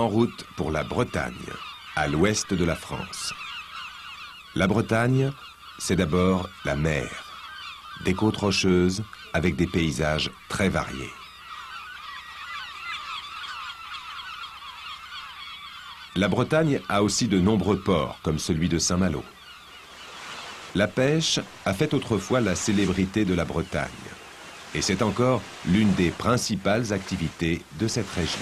En route pour la Bretagne, à l'ouest de la France. La Bretagne, c'est d'abord la mer, des côtes rocheuses avec des paysages très variés. La Bretagne a aussi de nombreux ports, comme celui de Saint-Malo. La pêche a fait autrefois la célébrité de la Bretagne, et c'est encore l'une des principales activités de cette région.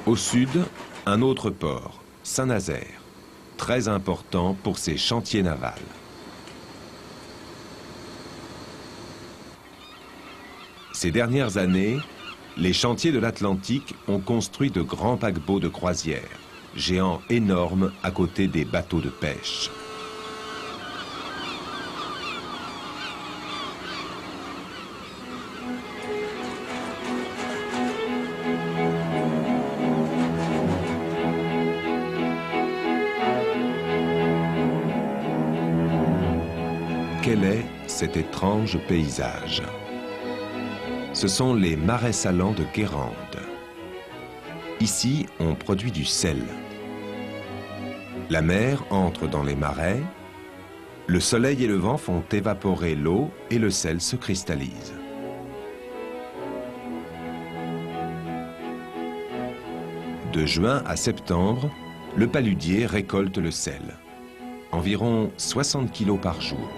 Au sud, un autre port, Saint-Nazaire, très important pour ses chantiers navals. Ces dernières années, les chantiers de l'Atlantique ont construit de grands paquebots de croisière, géants énormes à côté des bateaux de pêche. Quel est cet étrange paysage? Ce sont les marais salants de Guérande. Ici, on produit du sel. La mer entre dans les marais, le soleil et le vent font évaporer l'eau et le sel se cristallise. De juin à septembre, le paludier récolte le sel. Environ 60 kilos par jour.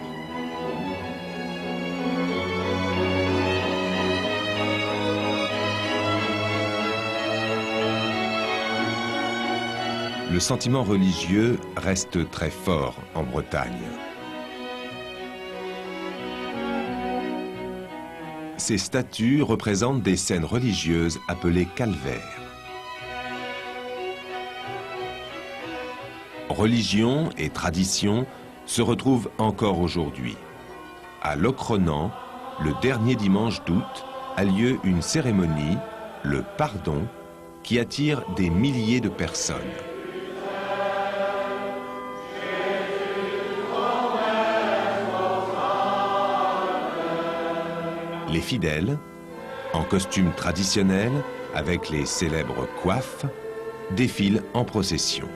Le sentiment religieux reste très fort en Bretagne. Ces statues représentent des scènes religieuses appelées calvaires. Religion et tradition se retrouvent encore aujourd'hui. À Locronan, le dernier dimanche d'août, a lieu une cérémonie, le pardon, qui attire des milliers de personnes. Les fidèles, en costume traditionnel, avec les célèbres coiffes, défilent en procession.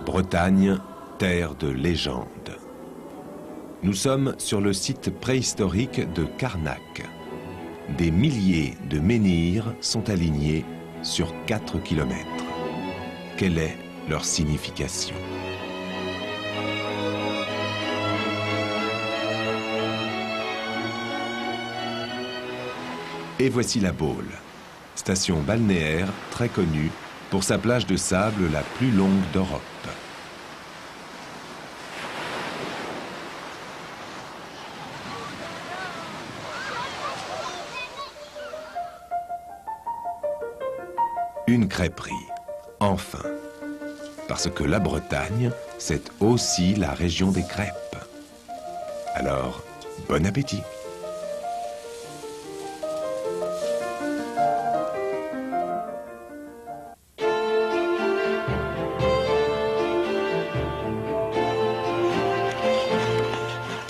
Bretagne, terre de légende. Nous sommes sur le site préhistorique de Carnac. Des milliers de menhirs sont alignés sur 4 kilomètres. Quelle est leur signification ? Et voici la Baule, station balnéaire très connue pour sa plage de sable la plus longue d'Europe. Une crêperie, enfin, parce que la Bretagne, c'est aussi la région des crêpes. Alors, bon appétit!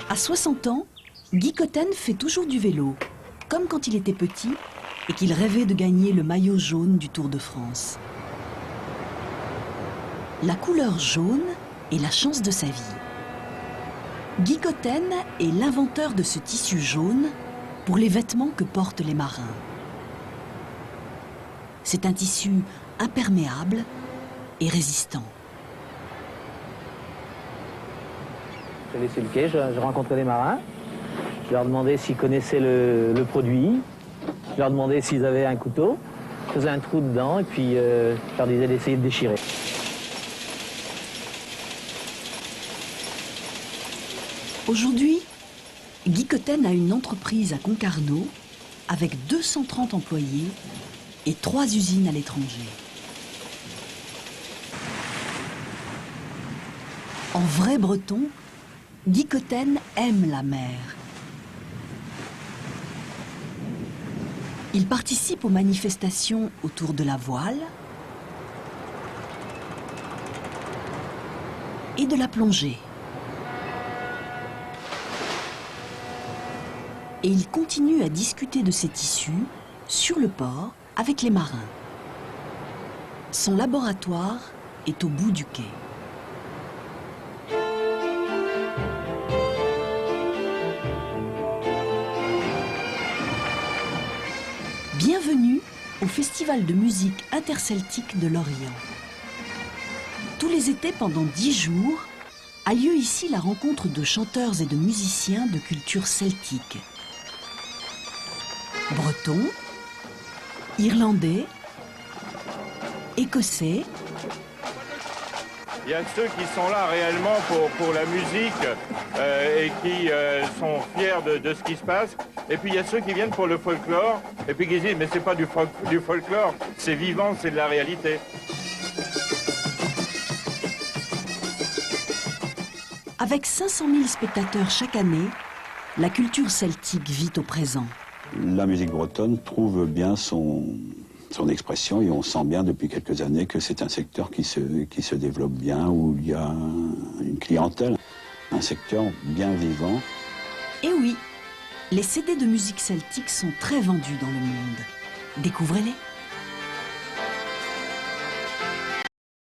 À 60 ans, Guy Cotten fait toujours du vélo, comme quand il était petit et qu'il rêvait de gagner le maillot jaune du Tour de France. La couleur jaune est la chance de sa vie. Guy Cotten est l'inventeur de ce tissu jaune pour les vêtements que portent les marins. C'est un tissu imperméable et résistant. J'ai laissé le quai, je rencontrais des marins. Je leur demandais s'ils connaissaient le produit. Je leur demandais s'ils avaient un couteau. Je faisais un trou dedans et puis je leur disais d'essayer de déchirer. Aujourd'hui, Guy Cotten a une entreprise à Concarneau avec 230 employés et 3 usines à l'étranger. En vrai breton, Guy Cotten aime la mer. Il participe aux manifestations autour de la voile et de la plongée. Et il continue à discuter de ces tissus sur le port avec les marins. Son laboratoire est au bout du quai. Bienvenue au Festival de musique interceltique de Lorient. Tous les étés, pendant 10 jours, a lieu ici la rencontre de chanteurs et de musiciens de culture celtique. Bretons, Irlandais, Écossais. Il y a ceux qui sont là réellement pour la musique et qui sont fiers de ce qui se passe. Et puis il y a ceux qui viennent pour le folklore et puis qui disent mais c'est pas du folklore, c'est vivant, c'est de la réalité. Avec 500 000 spectateurs chaque année, la culture celtique vit au présent. La musique bretonne trouve bien son expression et on sent bien depuis quelques années que c'est un secteur qui se développe bien, où il y a une clientèle, un secteur bien vivant. Et oui, les CD de musique celtique sont très vendus dans le monde. Découvrez-les.